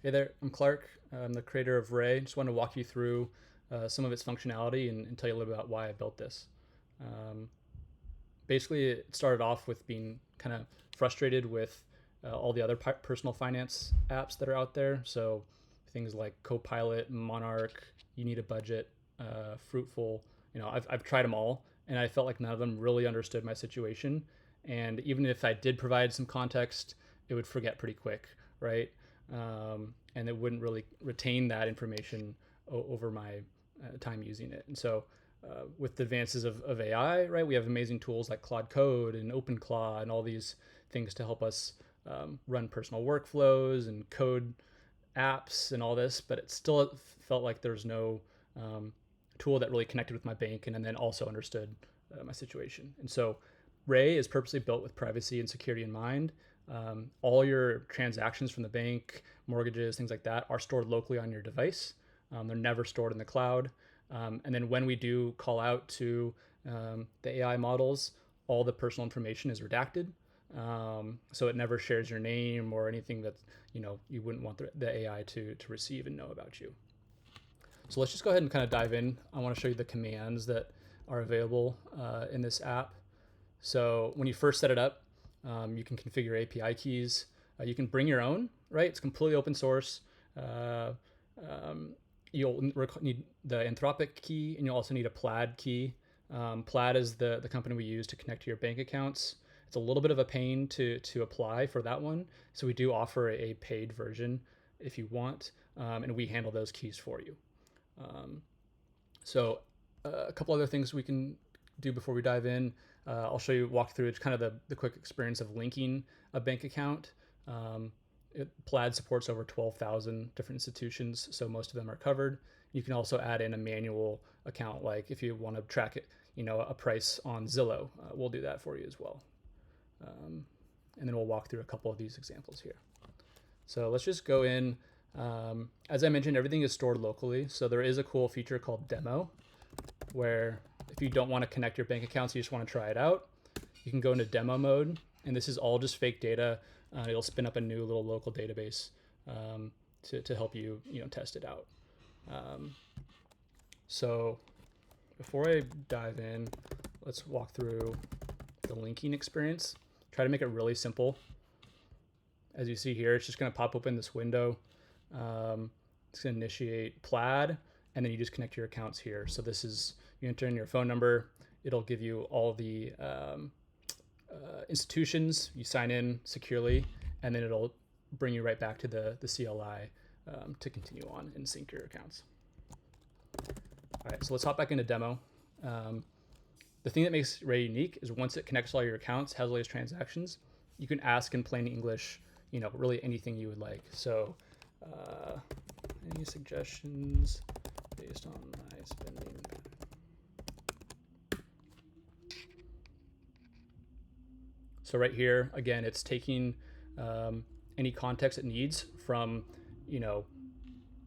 Hey there, I'm Clark. I'm the creator of Ray. Just want to walk you through some of its functionality and tell you a little bit about why I built this. Um, Basically, it started off with being kind of frustrated with all the other personal finance apps that are out there. So things like Copilot, Monarch, You Need a Budget, Fruitful. I've tried them all, and I felt like none of them really understood my situation. And even if I did provide some context, it would forget pretty quick, right? And it wouldn't really retain that information over my time using it. And so with the advances of AI, right, we have amazing tools like Claude Code and OpenClaw and all these things to help us run personal workflows and code apps and all this, but it still felt like there's no tool that really connected with my bank and then also understood my situation. And so Ray is purposely built with privacy and security in mind. All your transactions from the bank, mortgages, things like that are stored locally on your device. They're never stored in the cloud. And then when we do call out to the AI models, all the personal information is redacted. So it never shares your name or anything that you wouldn't want the AI to receive and know about you. So let's just go ahead and kind of dive in. I want to show you the commands that are available in this app. So when you first set it up, you can configure API keys. You can bring your own, right? It's completely open source. You'll need the Anthropic key, and you'll also need a Plaid key. Plaid is the company we use to connect to your bank accounts. It's a little bit of a pain to apply for that one, so we do offer a paid version if you want, and we handle those keys for you. So a couple other things we can do before we dive in. I'll show you, walk through kind of the quick experience of linking a bank account. Plaid supports over 12,000 different institutions, so most of them are covered. You can also add in a manual account, like if you want to track it, a price on Zillow, we'll do that for you as well. And then we'll walk through a couple of these examples here. So let's just go in. As I mentioned, everything is stored locally, so there is a cool feature called Demo, where if you don't want to connect your bank accounts, you just want to try it out, you can go into demo mode, and this is all just fake data. It'll spin up a new little local database to help you, test it out. So before I dive in, let's walk through the linking experience. Try to make it really simple. As you see here, it's just going to pop open this window. It's going to initiate Plaid, and then you just connect your accounts here. So this is, you enter in your phone number. It'll give you all the institutions. You sign in securely, and then it'll bring you right back to the CLI to continue on and sync your accounts. All right, so let's hop back into demo. The thing that makes Ray unique is once it connects all your accounts, has all these transactions, you can ask in plain English, really anything you would like. So any suggestions based on my spending? So right here, again, it's taking any context it needs from,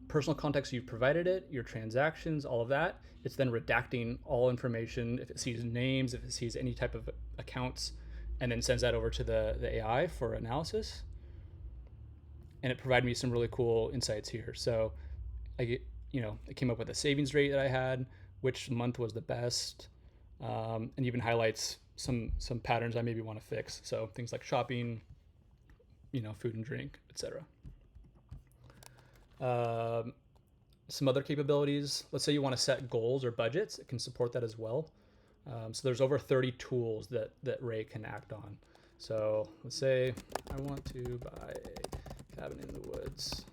personal context you've provided it, your transactions, all of that. It's then redacting all information if it sees names, if it sees any type of accounts, and then sends that over to the AI for analysis. And it provided me some really cool insights here. So it came up with a savings rate that I had, which month was the best, and even highlights some patterns I maybe want to fix. So things like shopping, food and drink, etc. Some other capabilities. Let's say you want to set goals or budgets. It can support that as well. So there's over 30 tools that Ray can act on. So let's say I want to buy a cabin in the woods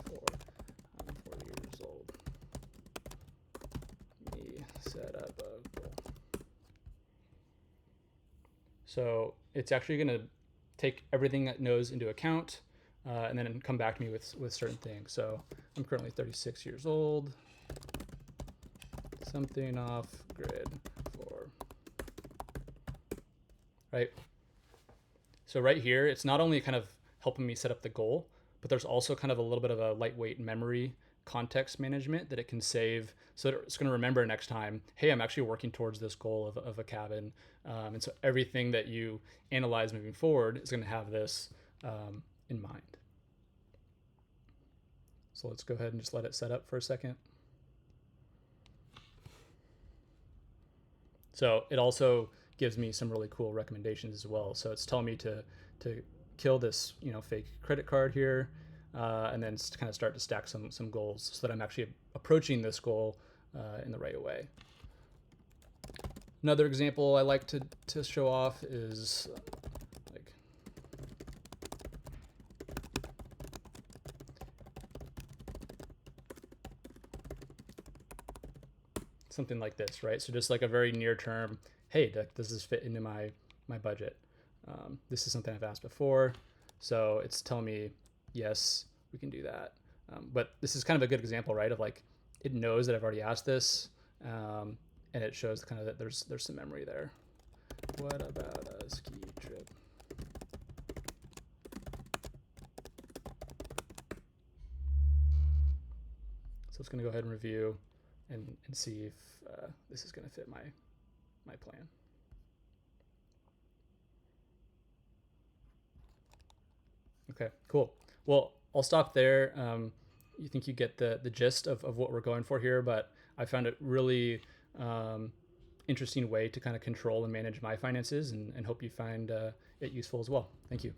before I'm 40 years old. Let me set up a goal. So it's actually going to take everything that knows into account and then come back to me with certain things. So I'm currently 36 years old. Something off grid for, right? So right here, it's not only kind of helping me set up the goal, but there's also kind of a little bit of a lightweight memory context management that it can save. So it's going to remember next time, hey, I'm actually working towards this goal of a cabin. And so everything that you analyze moving forward is going to have this in mind. So let's go ahead and just let it set up for a second. So it also gives me some really cool recommendations as well. So it's telling me to kill this fake credit card here, and then kind of start to stack some goals so that I'm actually approaching this goal in the right way. Another example I like to show off is like something like this, right? So just like a very near term, hey, does this fit into my budget? This is something I've asked before, so it's telling me yes, we can do that. But this is kind of a good example, right? Of like it knows that I've already asked this, and it shows kind of that there's some memory there. What about a ski trip? So it's going to go ahead and review and see if this is going to fit my plan. Okay, cool. Well, I'll stop there. You think you get the gist of what we're going for here, but I found it really interesting way to kind of control and manage my finances, and hope you find it useful as well. Thank you.